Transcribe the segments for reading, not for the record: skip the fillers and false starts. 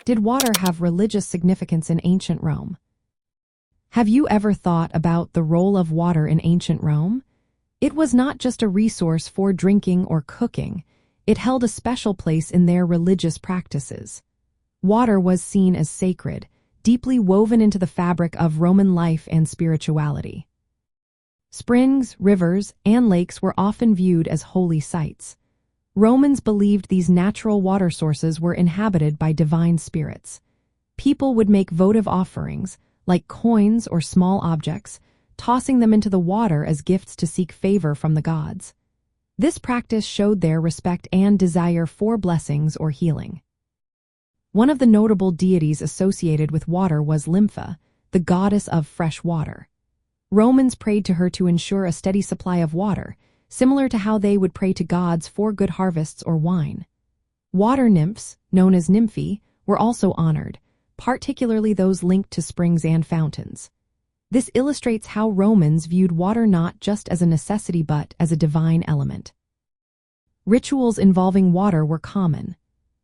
Did water have religious significance in ancient Rome? Have you ever thought about the role of water in ancient Rome? It was not just a resource for drinking or cooking. It held a special place in their religious practices. Water was seen as sacred, deeply woven into the fabric of Roman life and spirituality. Springs, rivers, and lakes were often viewed as holy sites. Romans believed these natural water sources were inhabited by divine spirits. People would make votive offerings, like coins or small objects, tossing them into the water as gifts to seek favor from the gods. This practice showed their respect and desire for blessings or healing. One of the notable deities associated with water was Lympha, the goddess of fresh water. Romans prayed to her to ensure a steady supply of water, similar to how they would pray to gods for good harvests or wine. Water nymphs, known as Nymphae, were also honored, particularly those linked to springs and fountains. This illustrates how Romans viewed water not just as a necessity but as a divine element. Rituals involving water were common.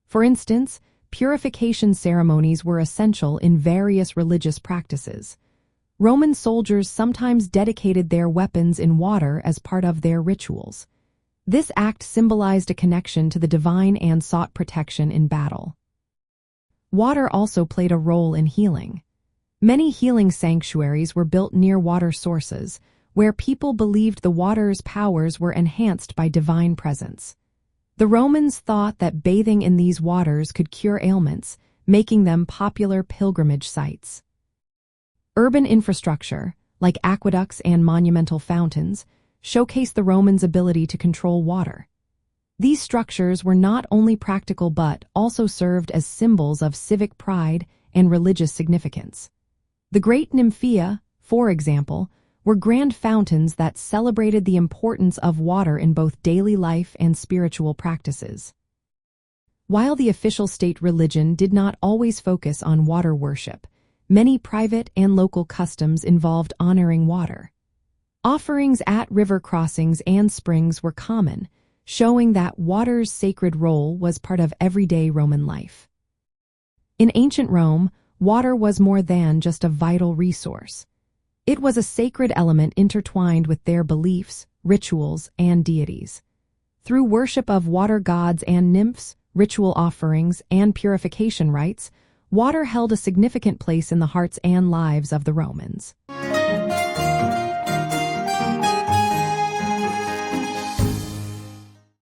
For instance, purification ceremonies were essential in various religious practices. Roman soldiers sometimes dedicated their weapons in water as part of their rituals. This act symbolized a connection to the divine and sought protection in battle. Water also played a role in healing. Many healing sanctuaries were built near water sources, where people believed the water's powers were enhanced by divine presence. The Romans thought that bathing in these waters could cure ailments, making them popular pilgrimage sites. Urban infrastructure, like aqueducts and monumental fountains, showcased the Romans' ability to control water. These structures were not only practical but also served as symbols of civic pride and religious significance. The Great Nymphia, for example, were grand fountains that celebrated the importance of water in both daily life and spiritual practices. While the official state religion did not always focus on water worship, many private and local customs involved honoring water. Offerings at river crossings and springs were common, showing that water's sacred role was part of everyday Roman life. In ancient Rome, water was more than just a vital resource. It was a sacred element intertwined with their beliefs, rituals, and deities. Through worship of water gods and nymphs, ritual offerings, and purification rites, water held a significant place in the hearts and lives of the Romans.